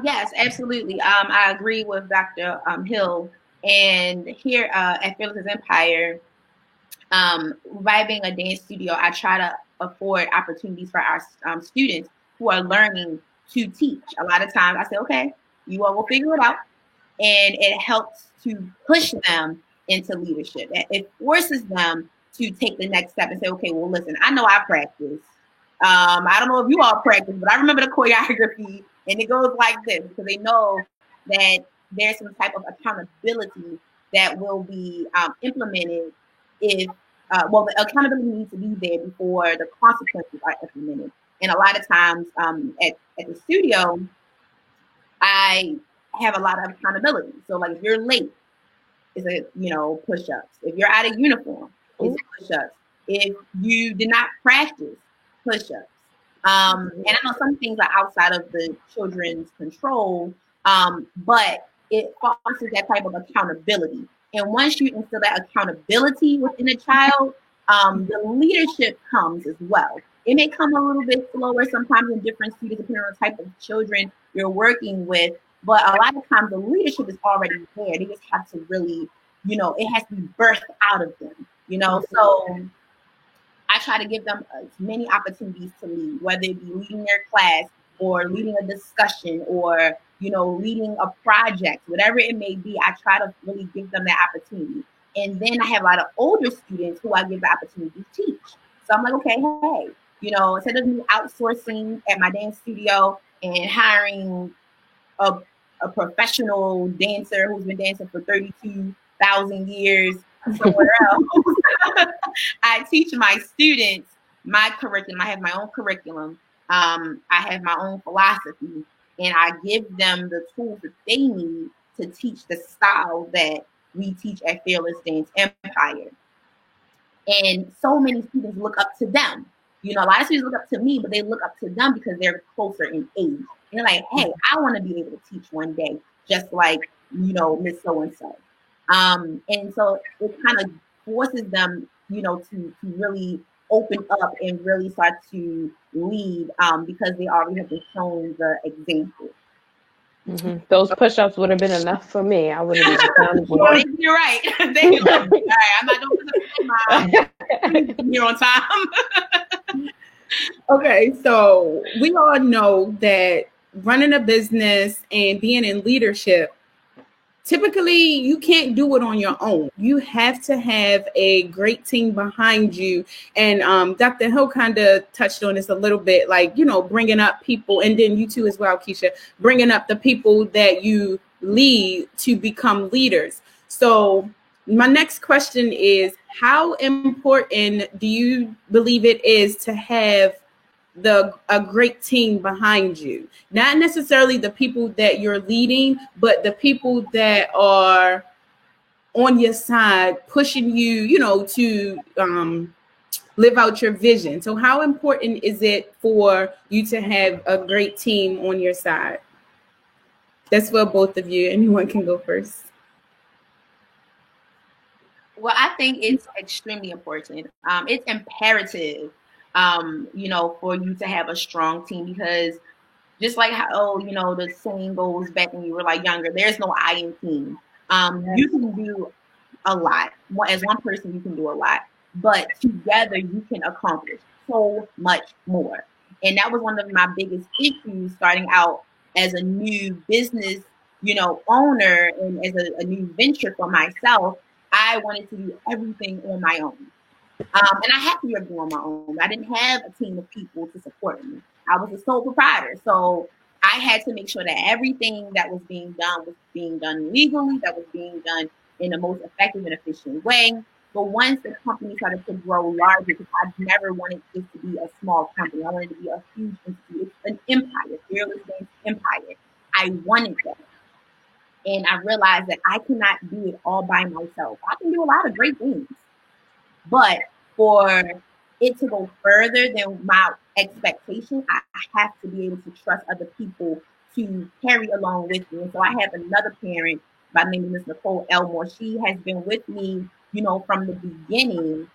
Speaker 4: Yes, absolutely. I agree with Dr. Hill. And here at Fearless Empire, by being a dance studio, I try to afford opportunities for our students who are learning to teach. A lot of times I say, okay, You all will figure it out. And it helps to push them into leadership. It forces them to take the next step and say, okay, well, listen, I know I practice. I don't know if you all practice, but I remember the choreography, and it goes like this, because they know that there's some type of accountability that will be implemented if, the accountability needs to be there before the consequences are implemented. And a lot of times at the studio, I have a lot of accountability. So like if you're late, it's push-ups. If you're out of uniform, it's push-ups. If you did not practice, push-ups. And I know some things are outside of the children's control, but it fosters that type of accountability. And once you instill that accountability within a child, the leadership comes as well. It may come a little bit slower sometimes in different students, depending on the type of children you're working with. But a lot of times the leadership is already there. They just have to really, it has to be birthed out of them, So I try to give them as many opportunities to lead, whether it be leading their class or leading a discussion or, leading a project, whatever it may be. I try to really give them that opportunity. And then I have a lot of older students who I give the opportunity to teach. So I'm like, okay, hey, instead of me outsourcing at my dance studio and hiring a professional dancer who's been dancing for 32,000 years somewhere else, I teach my students my curriculum. I have my own curriculum. I have my own philosophy, and I give them the tools that they need to teach the style that we teach at Fearless Dance Empire. And so many students look up to them. A lot of students look up to me, but they look up to them because they're closer in age. And they're like, hey, I want to be able to teach one day, just like, Miss So-and-so. And so it kind of forces them, to really open up and really start to lead because they already have been shown the example.
Speaker 2: Mm-hmm. Those push-ups would have been enough for me. I would have been accountable.
Speaker 4: You're right. All right, I'm not going to put here on time.
Speaker 1: Okay, so we all know that running a business and being in leadership, typically you can't do it on your own. You have to have a great team behind you. And Dr. Hill kind of touched on this a little bit, like, bringing up people, and then you too as well, Keisha, bringing up the people that you lead to become leaders. So my next question is, how important do you believe it is to have a great team behind you? Not necessarily the people that you're leading, but the people that are on your side, pushing you, to live out your vision. So how important is it for you to have a great team on your side? That's for both of you. Anyone can go first.
Speaker 4: Well, I think it's extremely important. It's imperative, for you to have a strong team, because just like how, the saying goes back when you were like younger, there's no I in team. You can do a lot. As one person, you can do a lot, but together you can accomplish so much more. And that was one of my biggest issues starting out as a new business, owner, and as a new venture for myself. I wanted to do everything on my own. And I had to be able to do on my own. I didn't have a team of people to support me. I was a sole proprietor. So I had to make sure that everything that was being done legally, that was being done in the most effective and efficient way. But once the company started to grow larger, because I never wanted this to be a small company. I wanted it to be a huge institute, an empire, Fearless Dance Empire. I wanted that. And I realized that I cannot do it all by myself. I can do a lot of great things, but for it to go further than my expectation, I have to be able to trust other people to carry along with me. And so I have another parent by the name of Ms. Nicole Elmore. She has been with me, from the beginning,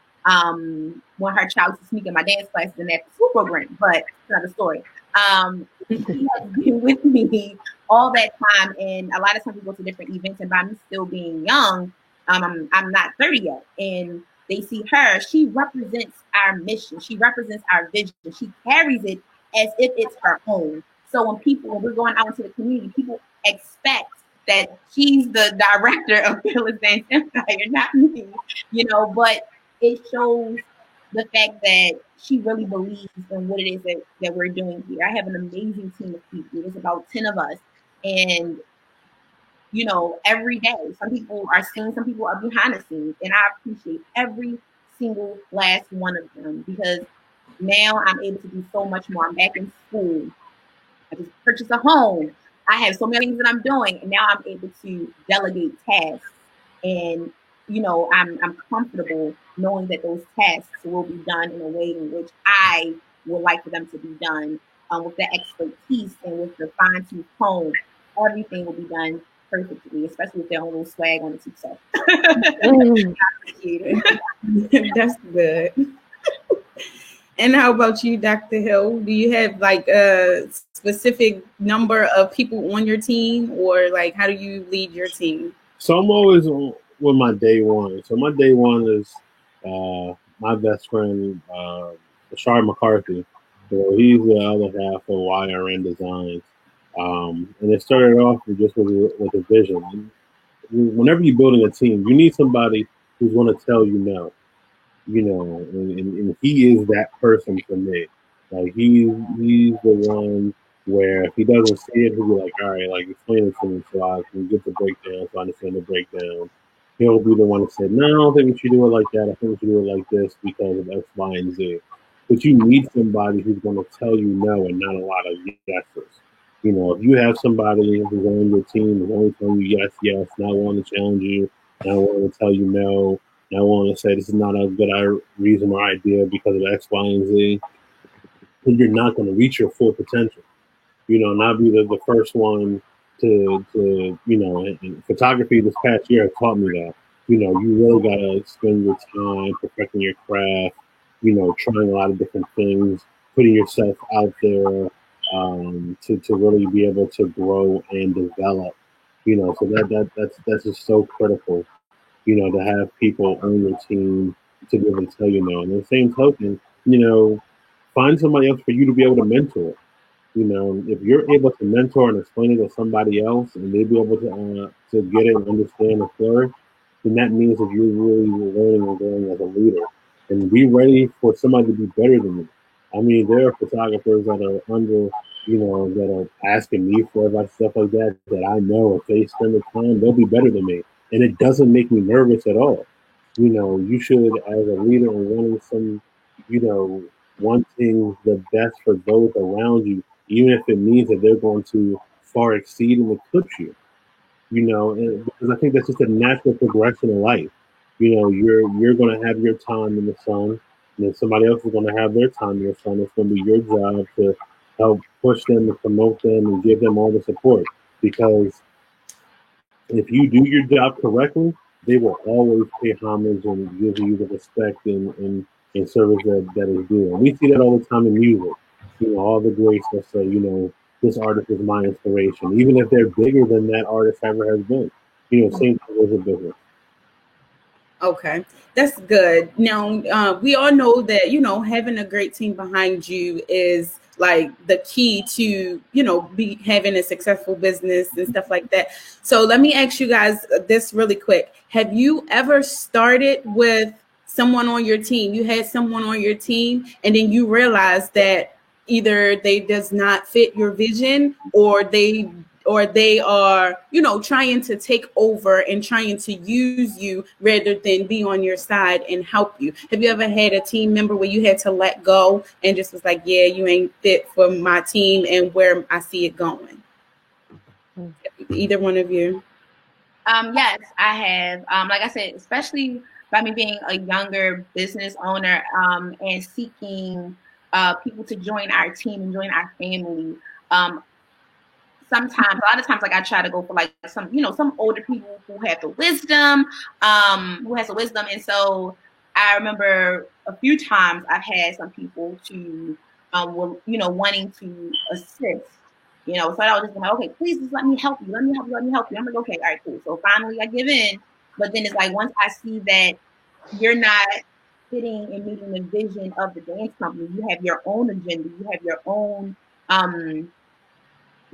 Speaker 4: when her child was sneaking my dance classes in that school program, but it's another story. She has been with me all that time, and a lot of times we go to different events, and by me still being young, I'm not 30 yet, and they see her. She represents our mission. She represents our vision. She carries it as if it's her own. So when we're going out into the community, people expect that he's the director of Fearless Dance Empire, not me, but it shows the fact that she really believes in what it is that we're doing here. I have an amazing team of people. There's about 10 of us. And, every day, some people are seen, some people are behind the scenes. And I appreciate every single last one of them, because now I'm able to do so much more. I'm back in school. I just purchased a home. I have so many things that I'm doing, and now I'm able to delegate tasks. And, I'm comfortable knowing that those tasks will be done in a way in which I would like for them to be done, with the expertise and with the fine-tooth comb. Everything will be done perfectly, especially with their own little swag on it too. So
Speaker 1: That's good. And how about you, Dr. Hill? Do you have like a specific number of people on your team, or like how do you lead your team?
Speaker 5: So I'm always with my day one. So my day one is my best friend, Bashar McCarthy. So he's the other half of YRN Designs. And it started off with a vision. And whenever you're building a team, you need somebody who's going to tell you no. And he is that person for me. Like he's the one where if he doesn't see it, he'll be like, all right, like explain it to me so I can get the breakdown, so I understand the breakdown. He'll be the one that said, no, I don't think we should do it like that. I think we should do it like this because of X, Y, and Z. But you need somebody who's going to tell you no and not a lot of yeses. If you have somebody who's on your team who's only telling you yes, not wanting to challenge you, not wanting to tell you no, I want to say this is not a good reason or idea because of X, Y, and Z, and you're not going to reach your full potential. Not be the first one to and photography this past year has taught me that. You really got to spend your time perfecting your craft, trying a lot of different things, putting yourself out there to really be able to grow and develop. So that's just so critical. To have people on your team to be able to tell you no. And the same token, find somebody else for you to be able to mentor. If you're able to mentor and explain it to somebody else and they be able to get it and understand and flourish, then that means that you're really learning and growing as a leader. And be ready for somebody to be better than you. I mean, there are photographers that are under, that are asking me for advice, stuff like that I know if they spend the time, they'll be better than me. And it doesn't make me nervous at all. You should, as a leader and wanting the best for those around you, even if it means that they're going to far exceed and eclipse you. Because I think that's just a natural progression in life. You're going to have your time in the sun, and then somebody else is going to have their time in the sun. It's going to be your job to help push them and promote them and give them all the support. Because if you do your job correctly, they will always pay homage and give you the respect and service that is due. And we see that all the time in music. All the greats that say, this artist is my inspiration, even if they're bigger than that artist ever has been. Same thing with a business.
Speaker 1: Okay, that's good. Now, we all know that, having a great team behind you is like the key to, be having a successful business and stuff like that. So let me ask you guys this really quick. Have you ever started with someone on your team? You had someone on your team and then you realized that either they does not fit your vision or they are, trying to take over and trying to use you rather than be on your side and help you. Have you ever had a team member where you had to let go and just was like, yeah, you ain't fit for my team and where I see it going? Either one of you?
Speaker 4: Yes, I have. Like I said, especially by me being a younger business owner and seeking people to join our team and join our family. A lot of times, like I try to go for like some older people who have the wisdom, and so I remember a few times I've had some people to, wanting to assist, so I was just like, okay, please just let me help you. I'm like, okay, all right, cool. So finally I give in, but then it's like once I see that you're not fitting and meeting the vision of the dance company, you have your own agenda, you have your own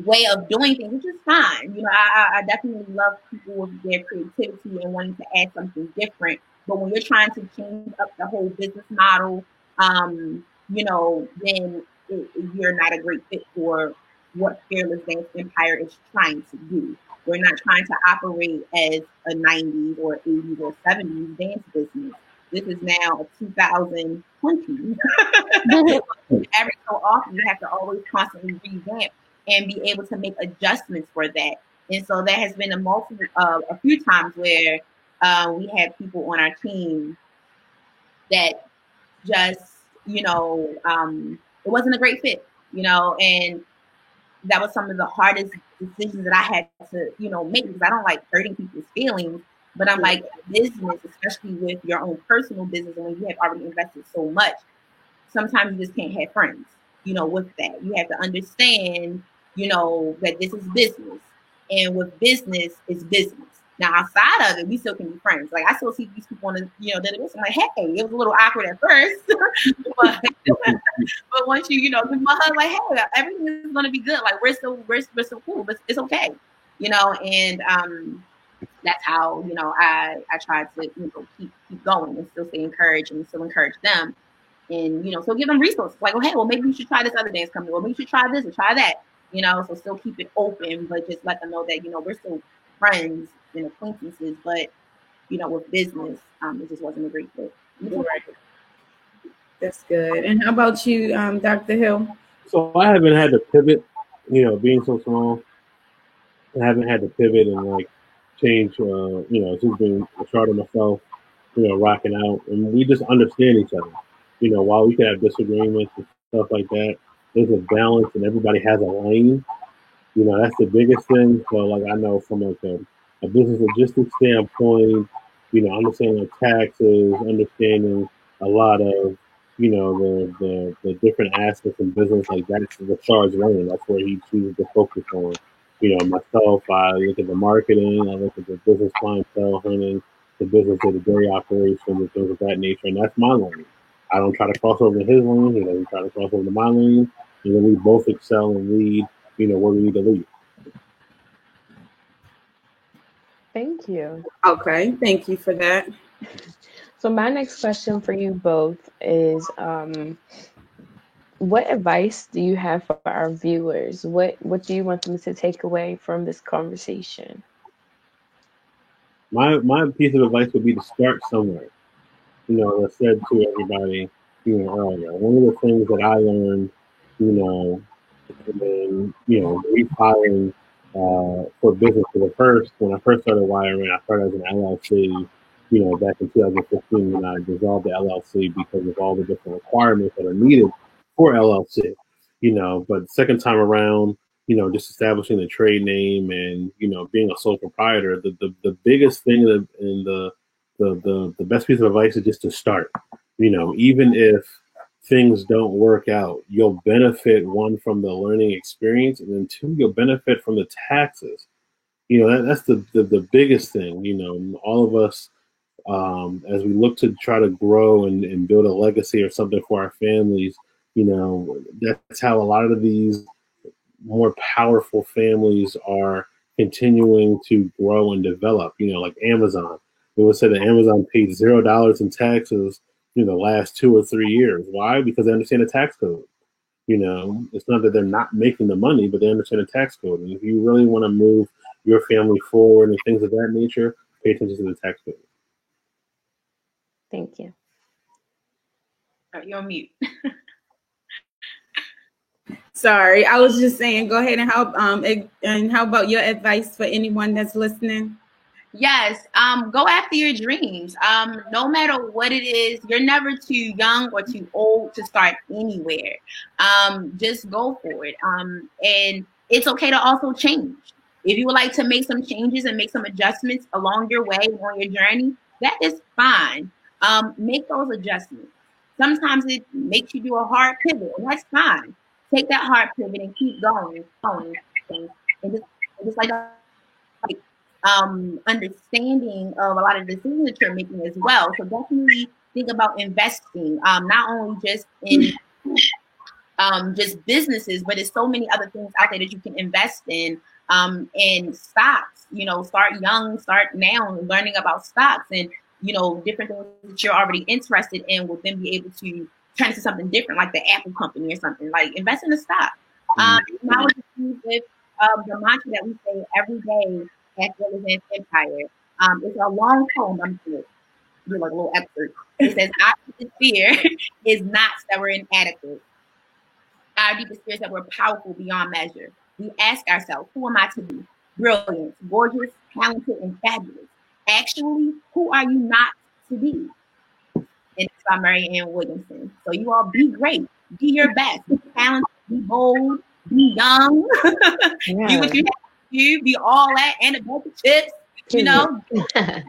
Speaker 4: way of doing things, which is fine. You know, I definitely love people with their creativity and wanting to add something different. But when you're trying to change up the whole business model, you know, then you're not a great fit for what Fearless Dance Empire is trying to do. We're not trying to operate as a 90s or 80s or 70s dance business. This is now 2020. Every so often, you have to always constantly revamp and be able to make adjustments for that. And so there has been a few times where we had people on our team that just, you know, it wasn't a great fit, you know, and that was some of the hardest decisions that I had to, you know, make, because I don't like hurting people's feelings. But I'm like, business, especially with your own personal business, and when you have already invested so much, sometimes you just can't have friends, you know, with that. You have to understand, you know, that this is business. And with business, it's business. Now, outside of it, we still can be friends. Like, I still see these people on the, you know, I'm like, hey, it was a little awkward at first. but once you know, give my hug, like, hey, everything is going to be good. Like, we're still cool, but it's okay. You know, and that's how, you know, I try to, you know, keep going and still stay encouraged and still encourage them. And, you know, so give them resources. Like, okay, well, maybe you should try this other dance company. Or maybe you should try this or try that. You know, so still keep it open, but just let them know that, you know, we're still friends and acquaintances. But, you know, with business, it just wasn't a great fit.
Speaker 1: Right. That's good. And how about you, Dr. Hill?
Speaker 5: So I haven't had to pivot, you know, being so small. I haven't had to pivot and like change, you know, just being a short of myself, you know, rocking out. And we just understand each other. You know, while we can have disagreements and stuff like that, there's a balance and everybody has a lane. You know, that's the biggest thing. So, like, I know from like a business logistics standpoint, you know, understanding like taxes, understanding a lot of, you know, the different aspects in business, like that's the Char's lane. That's where he chooses to focus on. You know, myself, I look at the marketing, I look at the business clientele hunting, the business day-to-day operations, and things of that nature, and that's my lane. I don't try to cross over to his lane, he doesn't try to cross over to my lane, and then we both excel and lead, you know, where we need to lead.
Speaker 2: Thank you.
Speaker 1: Okay, thank you for that.
Speaker 2: So my next question for you both is, what advice do you have for our viewers? What do you want them to take away from this conversation?
Speaker 5: My piece of advice would be to start somewhere. You know, as I said to everybody, you know, earlier, one of the things that I learned, you know, and then, you know, refiling for business for when I first started Wiring, I started as an LLC, you know, back in 2015 when I dissolved the LLC because of all the different requirements that are needed for LLC, you know, but second time around, you know, just establishing the trade name and, you know, being a sole proprietor, the biggest thing in the best piece of advice is just to start, you know, even if things don't work out, you'll benefit, one, from the learning experience, and then two, you'll benefit from the taxes. You know, that's the biggest thing. You know, all of us, as we look to try to grow and build a legacy or something for our families, you know, that's how a lot of these more powerful families are continuing to grow and develop. You know, like Amazon. It was said that Amazon paid $0 in taxes in the last 2 or 3 years. Why? Because they understand the tax code. You know, it's not that they're not making the money, but they understand the tax code. And if you really want to move your family forward and things of that nature, pay attention to the tax code.
Speaker 2: Thank you.
Speaker 4: You're on mute.
Speaker 1: Sorry, I was just saying, go ahead and help. And how about your advice for anyone that's listening?
Speaker 4: Yes, go after your dreams. No matter what it is, you're never too young or too old to start anywhere. Just go for it. And it's okay to also change. If you would like to make some changes and make some adjustments along your way on your journey, that is fine. Make those adjustments. Sometimes it makes you do a hard pivot, and that's fine. Take that hard pivot and keep going, and just like understanding of a lot of decisions that you're making as well. So definitely think about investing, not only just in just businesses, but there's so many other things out there that you can invest in stocks. You know, start young, start now, learning about stocks and, you know, different things that you're already interested in will then be able to turn into something different, like the Apple company or something. Like invest in a stock. I would agree with the mantra that we say every day at Renaissance Empire. It's a long poem. I'm going to do like a little excerpt. It says, "Our deepest fear is not that we're inadequate. Our deepest fear is that we're powerful beyond measure. We ask ourselves, who am I to be? Brilliant, gorgeous, talented, and fabulous. Actually, who are you not to be?" And it's by Marianne Williamson. So you all be great. Be your best. Be talented. Be bold. Be young. Do what you have to do. Be all that and a bunch of chips. You know, the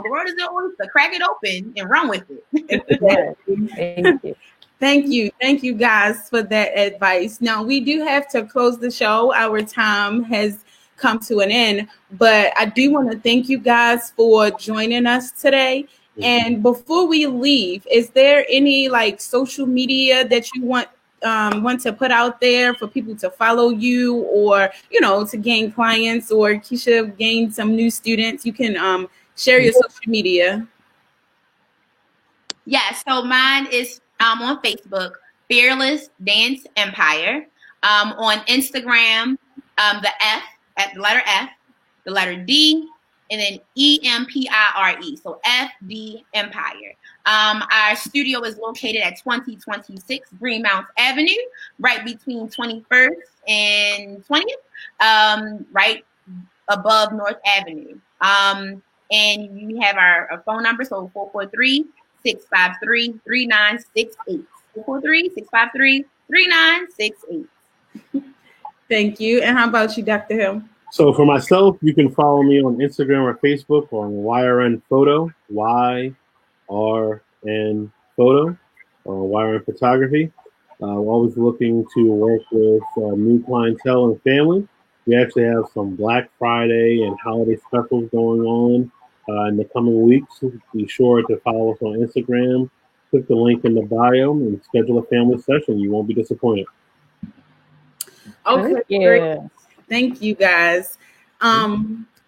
Speaker 4: world is an oyster. Crack it open and run with it.
Speaker 2: Thank you.
Speaker 1: Thank you guys for that advice. Now we do have to close the show. Our time has come to an end, but I do want to thank you guys for joining us today. And before we leave, is there any like social media that you want to put out there for people to follow you, or you know, to gain clients, or Keisha gain some new students? You can share your social media.
Speaker 4: Yeah, so mine is on Facebook, Fearless Dance Empire. On Instagram, the F at the letter F, the letter D, and then EMPIRE. So FD Empire. Our studio is located at 2026 Greenmount Avenue, right between 21st and 20th, right above North Avenue. And you have our phone number, so 443-653-3968. 443-653-3968.
Speaker 1: Thank you. And how about you, Dr. Hill?
Speaker 5: So for myself, you can follow me on Instagram or Facebook on YRN Photo, YRN Photo, YRN Photography. Always looking to work with new clientele and family. We actually have some Black Friday and holiday specials going on in the coming weeks. Be sure to follow us on Instagram. Click the link in the bio and schedule a family session. You won't be disappointed.
Speaker 1: Okay, great. Thank you guys.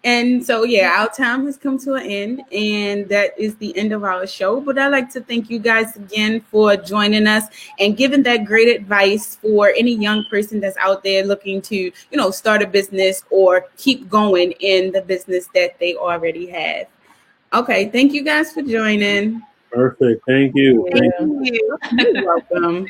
Speaker 1: And so, yeah, our time has come to an end, and that is the end of our show. But I'd like to thank you guys again for joining us and giving that great advice for any young person that's out there looking to, you know, start a business or keep going in the business that they already have. Okay, thank you guys for joining.
Speaker 5: Perfect. Thank you.
Speaker 4: Thank you.
Speaker 1: You're welcome.